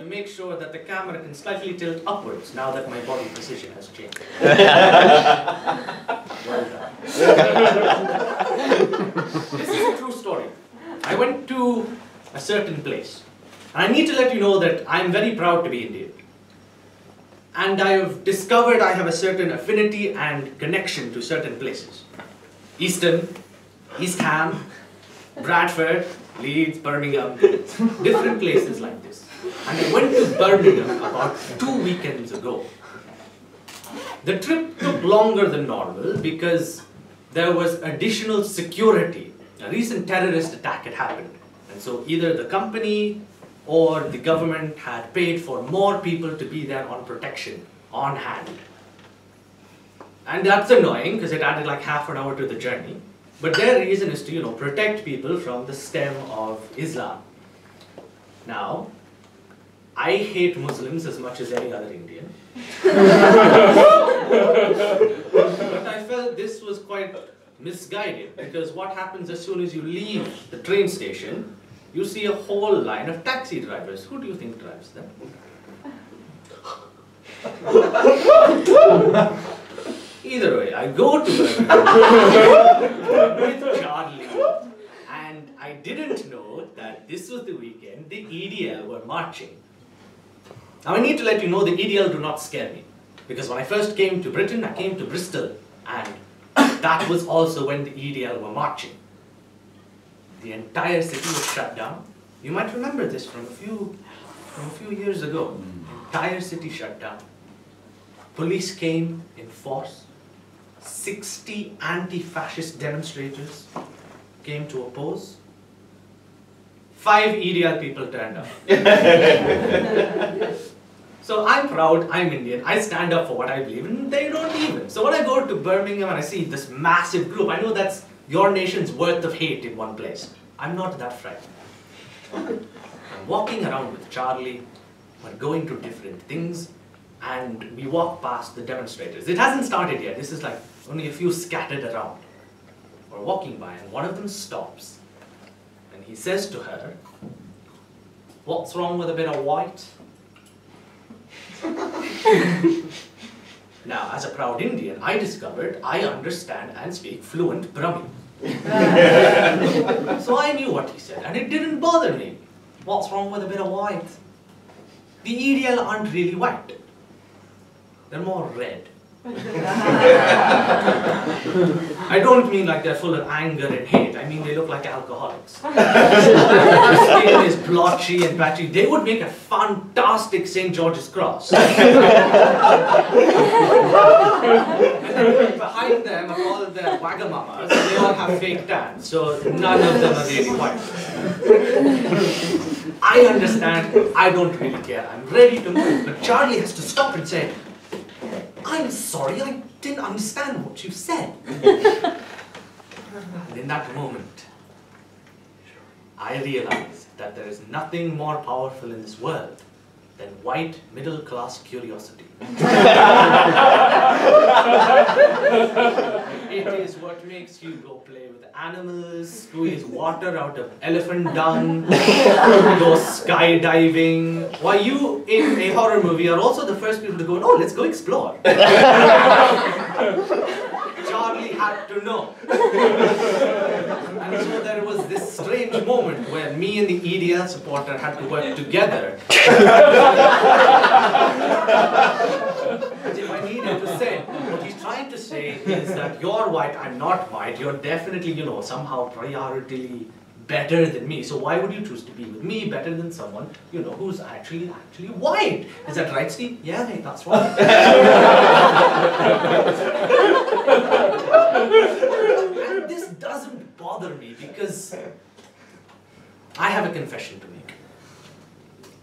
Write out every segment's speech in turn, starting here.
to make sure that the camera can slightly tilt upwards now that my body position has changed. Well done. This is a true story. I went to a certain place. And I need to let you know that I'm very proud to be Indian. And I have discovered I have a certain affinity and connection to certain places. Easton, East Ham, Bradford, Leeds, Birmingham, different places like this. And I went to Birmingham about 2 weekends ago. The trip took longer than normal because there was additional security. A recent terrorist attack had happened. And so either the company or the government had paid for more people to be there on protection, on hand. And that's annoying because it added like half an hour to the journey. But their reason is to, protect people from the stem of Islam. Now, I hate Muslims as much as any other Indian. But I felt this was quite misguided because what happens as soon as you leave the train station, you see a whole line of taxi drivers. Who do you think drives them? Either way, I go to Birmingham with Charlie, and I didn't know that this was the weekend the EDL were marching. Now I need to let you know the EDL do not scare me, because when I first came to Britain, I came to Bristol, and that was also when the EDL were marching. The entire city was shut down. You might remember this from a few years ago. The entire city shut down. Police came in force. 60 anti-fascist demonstrators came to oppose. 5 EDL people turned up. So I'm proud, I'm Indian, I stand up for what I believe in, they don't even. So when I go to Birmingham and I see this massive group, I know that's your nation's worth of hate in one place. I'm not that frightened. I'm walking around with Charlie, we're going to different things, and we walk past the demonstrators. It hasn't started yet, this is like only a few scattered around. We're walking by and one of them stops, and he says to her, "What's wrong with a bit of white?" Now, as a proud Indian, I discovered I understand and speak fluent Brahmin. So I knew what he said, and it didn't bother me. What's wrong with a bit of white? The EDL aren't really white. They're more red. I don't mean like they're full of anger and hate. I mean they look like alcoholics. Their skin is blotchy and patchy. They would make a fantastic St. George's Cross. And then behind them are all of their wagamamas. They all have fake tans, so none of them are really white. I understand. I don't really care. I'm ready to move. But Charlie has to stop and say, "I'm sorry, I didn't understand what you said." And in that moment, I realized that there is nothing more powerful in this world than white middle-class curiosity. It is what makes you go play with animals, squeeze water out of elephant dung, go skydiving. Why, you in a horror movie are also the first people to go, "No, let's go explore." Charlie had to know. And so there was this strange moment where me and the EDL supporter had to work together. As if I needed to say, what he's trying to say is that you're white, I'm not white, you're definitely, somehow priority better than me. So why would you choose to be with me better than someone, who's actually white? Is that right, Steve? Yeah, mate, that's right. And this doesn't bother me because I have a confession to make.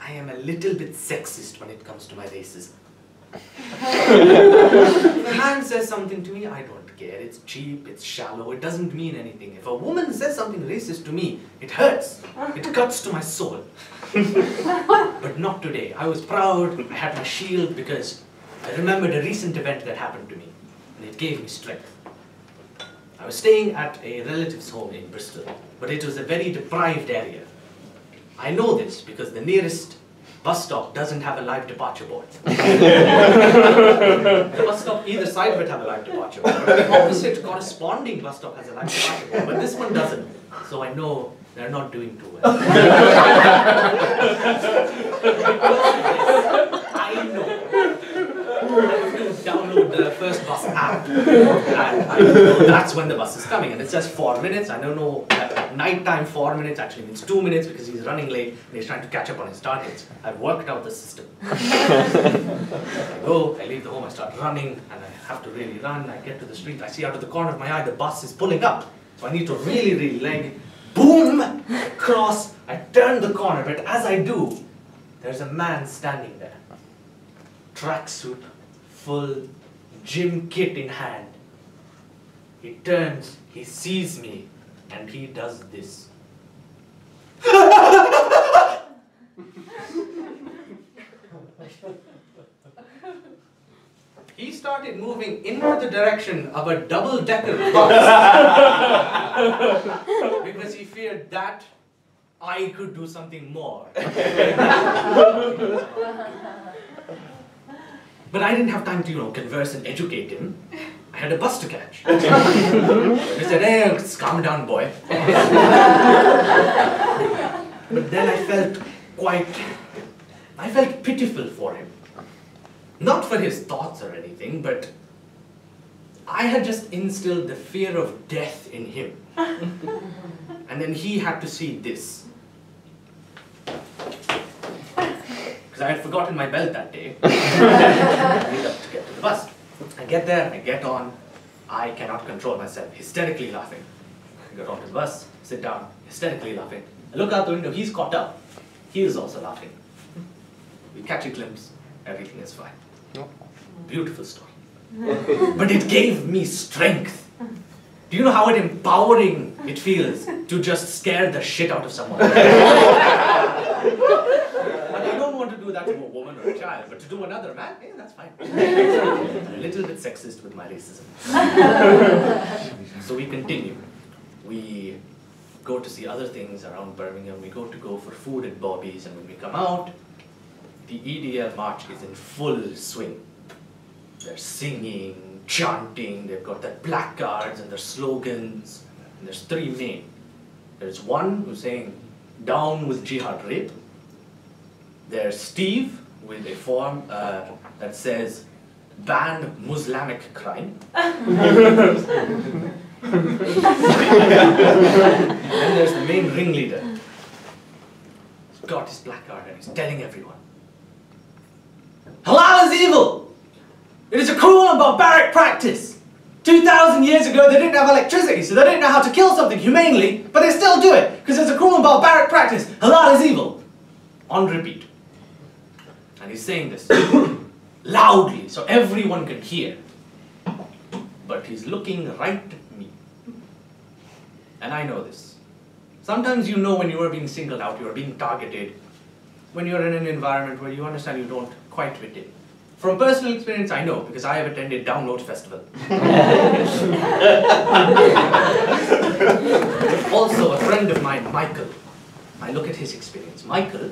I am a little bit sexist when it comes to my racism. If a man says something to me, I don't care. It's cheap, it's shallow, it doesn't mean anything. If a woman says something racist to me, it hurts. It cuts to my soul. But not today. I was proud, I had my shield because I remembered a recent event that happened to me, and it gave me strength. I was staying at a relative's home in Bristol, but it was a very deprived area. I know this because the nearest bus stop doesn't have a live departure board. The bus stop either side would have a live departure board. The opposite corresponding bus stop has a live departure board, but this one doesn't. So I know they're not doing too well. I know. I have to download the first bus app. And I know that's when the bus is coming. And it says 4 minutes. I don't know, at night time 4 minutes actually means 2 minutes because he's running late and he's trying to catch up on his targets. I've worked out the system. I go, I leave the home, I start running, and I have to really run. I get to the street, I see out of the corner of my eye the bus is pulling up. So I need to really leg. Boom! Cross. I turn the corner, but as I do, there's a man standing there. Tracksuit, full gym kit in hand. He turns, he sees me, and he does this. He started moving into the direction of a double-decker bus because he feared that I could do something more. But I didn't have time to, converse and educate him. I had a bus to catch. I said, hey, calm down, boy. But then I felt pitiful for him. Not for his thoughts or anything, but I had just instilled the fear of death in him. And then he had to see this. Because I had forgotten my belt that day. I need up to get to the bus. I get there, I get on. I cannot control myself, hysterically laughing. I get onto the bus, sit down, hysterically laughing. I look out the window, he's caught up. He is also laughing. We catch a glimpse, everything is fine. Beautiful story. But it gave me strength. Do you know how empowering it feels to just scare the shit out of someone? And I don't want to do that to a woman or a child, but to do another man, yeah, that's fine. I'm a little bit sexist with my racism. So we continue. We go to see other things around Birmingham. We go for food at Bobby's, and when we come out, the EDL march is in full swing. They're singing, chanting, they've got their placards and their slogans. And there's three main. There's one who's saying, down with jihad rape. There's Steve with a form that says, ban Muslimic crime. And then there's the main ringleader. He's got his placard and he's telling everyone, halal is evil! It is a cruel and barbaric practice! 2,000 years ago they didn't have electricity, so they didn't know how to kill something humanely, but they still do it, because it's a cruel and barbaric practice. Halal is evil! On repeat. And he's saying this loudly, so everyone can hear. But he's looking right at me. And I know this. Sometimes you know when you are being singled out, you are being targeted, when you're in an environment where you understand you don't quite fit in. From personal experience, I know, because I have attended Download Festival. Also, a friend of mine, Michael, I look at his experience. Michael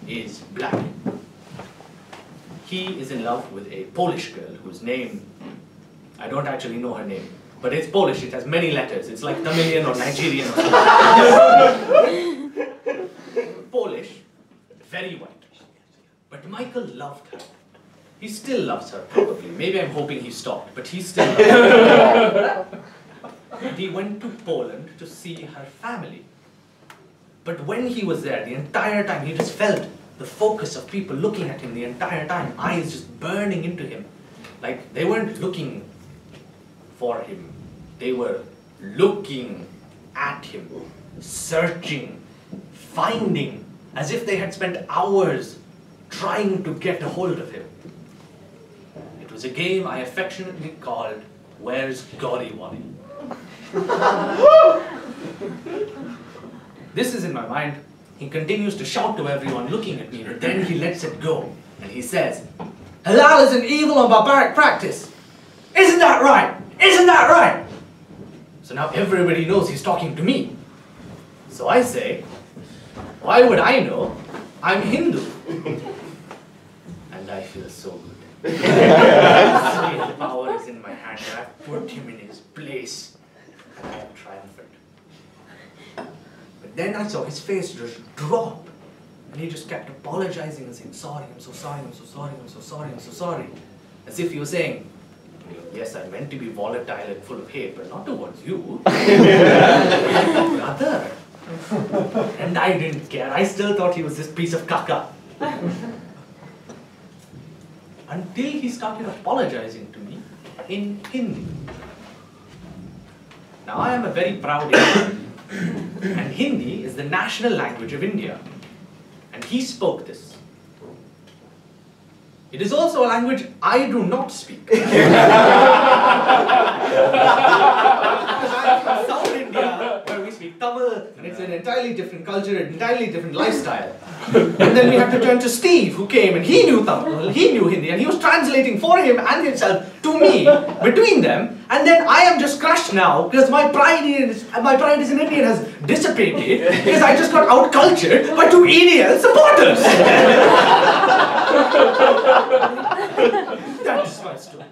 is black. He is in love with a Polish girl whose name, I don't actually know her name, but it's Polish, it has many letters. It's like Tamilian or Nigerian or something. Polish, very white. But Michael loved her. He still loves her, probably. Maybe I'm hoping he stopped, but he still loves her. And he went to Poland to see her family. But when he was there, the entire time, he just felt the focus of people looking at him the entire time, eyes just burning into him. Like, they weren't looking for him. They were looking at him, searching, finding, as if they had spent hours trying to get a hold of him. It was a game I affectionately called, Where's Golly Wally? This is in my mind. He continues to shout to everyone looking at me, but then he lets it go. And he says, halal is an evil and barbaric practice. Isn't that right? Isn't that right? So now everybody knows he's talking to me. So I say, why would I know? I'm Hindu. And I feel so good. His power is in my hand, and I've put him in his place. And I am triumphant. But then I saw his face just drop. And he just kept apologizing and saying, sorry, I'm so sorry, I'm so sorry, I'm so sorry, I'm so sorry. As if he was saying, yes, I meant to be volatile and full of hate, but not towards you. Brother. And I didn't care. I still thought he was this piece of caca. Until he started apologizing to me in Hindi. Now I am a very proud Indian. And Hindi is the national language of India. And he spoke this. It is also a language I do not speak. I'm from South India, where we speak Tamil, and it's an entirely different culture, an entirely different lifestyle. And then we have to turn to Steve, who came, and he knew Tamil, he knew Hindi, and he was translating for him and himself to me, between them. And then I am just crushed now, because my pride as an Indian has dissipated, because I just got out-cultured by two EDL supporters. That is my story.